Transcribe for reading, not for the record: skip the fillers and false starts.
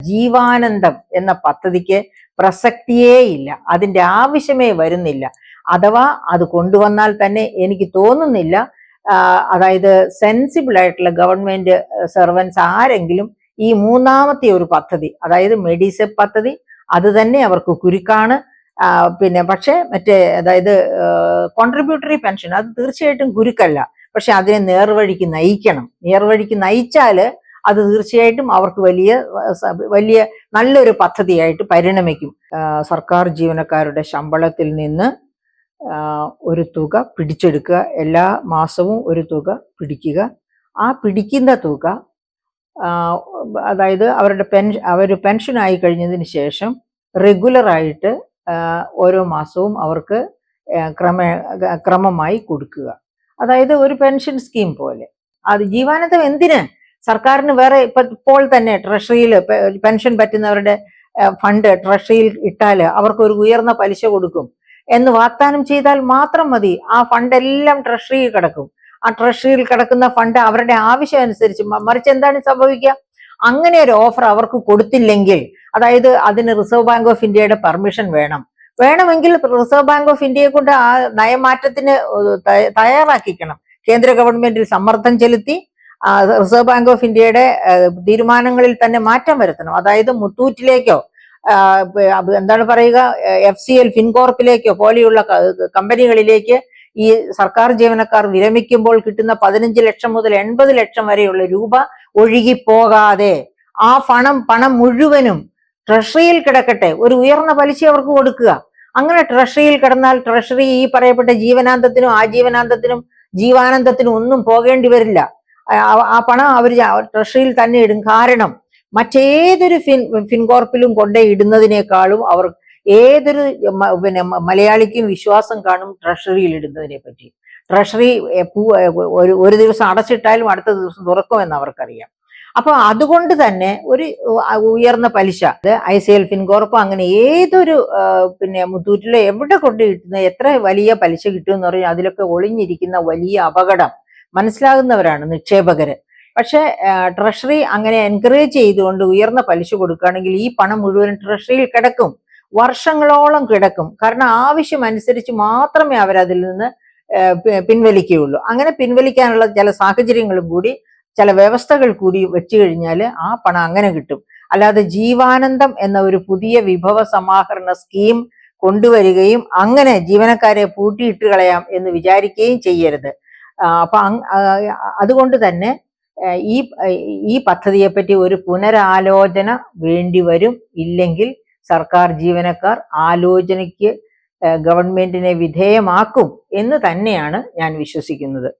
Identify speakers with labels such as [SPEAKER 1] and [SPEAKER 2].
[SPEAKER 1] ജീവാനന്ദം എന്ന പദ്ധതിക്ക് പ്രസക്തിയേ ഇല്ല, അതിന്റെ ആവശ്യമേ വരുന്നില്ല. അഥവാ അത് കൊണ്ടുവന്നാൽ തന്നെ എനിക്ക് തോന്നുന്നില്ല അതായത് സെൻസിബിൾ ആയിട്ടുള്ള ഗവൺമെന്റ് സെർവൻസ് ആരെങ്കിലും ഈ മൂന്നാമത്തെ ഒരു പദ്ധതി, അതായത് മെഡിസെപ് പദ്ധതി, അത് തന്നെ അവർക്ക് കുരുക്കാണ്. പിന്നെ പക്ഷേ മറ്റേ അതായത് കോൺട്രിബ്യൂട്ടറി പെൻഷൻ അത് തീർച്ചയായിട്ടും കുരുക്കല്ല, പക്ഷെ അതിനെ നേർവഴിക്ക് നയിക്കണം. നേർവഴിക്ക് നയിച്ചാല് അത് തീർച്ചയായിട്ടും അവർക്ക് വലിയ വലിയ നല്ലൊരു പദ്ധതിയായിട്ട് പരിണമിക്കും. സർക്കാർ ജീവനക്കാരുടെ ശമ്പളത്തിൽ നിന്ന് ഒരു തുക പിടിച്ചെടുക്കുക, എല്ലാ മാസവും ഒരു തുക പിടിക്കുക. ആ പിടിക്കുന്ന തുക അതായത് അവർ പെൻഷനായി കഴിഞ്ഞതിന് ശേഷം റെഗുലറായിട്ട് ഓരോ മാസവും അവർക്ക് ക്രമമായി കൊടുക്കുക. അതായത് ഒരു പെൻഷൻ സ്കീം പോലെ. അത് ജീവാനന്ദം എന്തിന്? സർക്കാരിന് വേറെ ഇപ്പോൾ തന്നെ ട്രഷറിയിൽ പെൻഷൻ പറ്റുന്നവരുടെ ഫണ്ട് ട്രഷറിയിൽ ഇട്ടാൽ അവർക്ക് ഒരു ഉയർന്ന പലിശ കൊടുക്കും എന്ന് വാഗ്ദാനം ചെയ്താൽ മാത്രം മതി. ആ ഫണ്ട് എല്ലാം ട്രഷറിയിൽ കിടക്കും. ആ ട്രഷറിയിൽ കിടക്കുന്ന ഫണ്ട് അവരുടെ ആവശ്യം അനുസരിച്ച്, മറിച്ച് എന്താണ് സംഭവിക്കുക? അങ്ങനെ ഒരു ഓഫർ അവർക്ക് കൊടുത്തില്ലെങ്കിൽ, അതായത് അതിന് റിസർവ് ബാങ്ക് ഓഫ് ഇന്ത്യയുടെ പെർമിഷൻ വേണമെങ്കിൽ റിസർവ് ബാങ്ക് ഓഫ് ഇന്ത്യയെ കൊണ്ട് ആ നയമാറ്റത്തിന് തയ്യാറാക്കിക്കണം. കേന്ദ്ര ഗവൺമെന്റിൽ സമ്മർദ്ദം ചെലുത്തി റിസർവ് ബാങ്ക് ഓഫ് ഇന്ത്യയുടെ തീരുമാനങ്ങളിൽ തന്നെ മാറ്റം വരുത്തണം. അതായത് മുത്തൂറ്റിലേക്കോ എന്താണ് പറയുക, FCL, ഫിൻകോർപ്പിലേക്കോ പോലെയുള്ള കമ്പനികളിലേക്ക് ഈ സർക്കാർ ജീവനക്കാർ വിരമിക്കുമ്പോൾ കിട്ടുന്ന 15 ലക്ഷം മുതൽ 80 ലക്ഷം വരെയുള്ള രൂപ ഒഴുകിപ്പോകാതെ ആ പണം മുഴുവനും ട്രഷറിയിൽ കിടക്കട്ടെ, ഒരു ഉയർന്ന പലിശ അവർക്ക് കൊടുക്കുക. അങ്ങനെ ട്രഷറിയിൽ കിടന്നാൽ ട്രഷറി ഈ പറയപ്പെട്ട ജീവനാന്തത്തിനും ആജീവനാന്തത്തിനും ജീവാനന്ദത്തിനും ഒന്നും പോകേണ്ടി വരില്ല. ആ പണം അവർ ട്രഷറിയിൽ തന്നെ ഇടും. കാരണം മറ്റേതൊരു ഫിൻകോർപ്പിലും കൊണ്ടേ ഇടുന്നതിനേക്കാളും അവർ ഏതൊരു മലയാളിക്കും വിശ്വാസം കാണും ട്രഷറിയിൽ ഇടുന്നതിനെ പറ്റി. ട്രഷറി ഒരു ദിവസം അടച്ചിട്ടാലും അടുത്ത ദിവസം തുറക്കുമെന്ന് അവർക്കറിയാം. അപ്പൊ അതുകൊണ്ട് തന്നെ ഒരു ഉയർന്ന പലിശ, ICL, ഫിൻകോർപ്പ്, അങ്ങനെ ഏതൊരു മുത്തൂറ്റിലോ എവിടെ കൊണ്ട് കിട്ടുന്ന എത്ര വലിയ പലിശ കിട്ടുമെന്ന് പറഞ്ഞാൽ അതിലൊക്കെ ഒളിഞ്ഞിരിക്കുന്ന വലിയ അപകടം മനസ്സിലാകുന്നവരാണ് നിക്ഷേപകര്. പക്ഷെ ട്രഷറി അങ്ങനെ എൻകറേജ് ചെയ്തുകൊണ്ട് ഉയർന്ന പലിശ കൊടുക്കുകയാണെങ്കിൽ ഈ പണം മുഴുവൻ ട്രഷറിയിൽ കിടക്കും, വർഷങ്ങളോളം കിടക്കും. കാരണം ആവശ്യം അനുസരിച്ച് മാത്രമേ അവരതിൽ നിന്ന് പിൻവലിക്കുകയുള്ളൂ. അങ്ങനെ പിൻവലിക്കാനുള്ള ചില സാഹചര്യങ്ങളും കൂടി, ചില വ്യവസ്ഥകൾ കൂടി വെച്ചു കഴിഞ്ഞാൽ ആ പണം അങ്ങനെ കിട്ടും. അല്ലാതെ ജീവാനന്ദം എന്ന ഒരു പുതിയ വിഭവ സമാഹരണ സ്കീം കൊണ്ടുവരികയും അങ്ങനെ ജീവനക്കാരെ പൂട്ടിയിട്ട് കളയാം എന്ന് വിചാരിക്കുകയും ചെയ്യരുത്. അപ്പൊ അതുകൊണ്ട് തന്നെ ഈ പദ്ധതിയെപ്പറ്റി ഒരു പുനരാലോചന വേണ്ടിവരും. ഇല്ലെങ്കിൽ സർക്കാർ ജീവനക്കാർ ആലോചനയ്ക്ക് ഗവൺമെന്റിനെ വിധേയമാക്കും എന്ന് തന്നെയാണ് ഞാൻ വിശ്വസിക്കുന്നത്.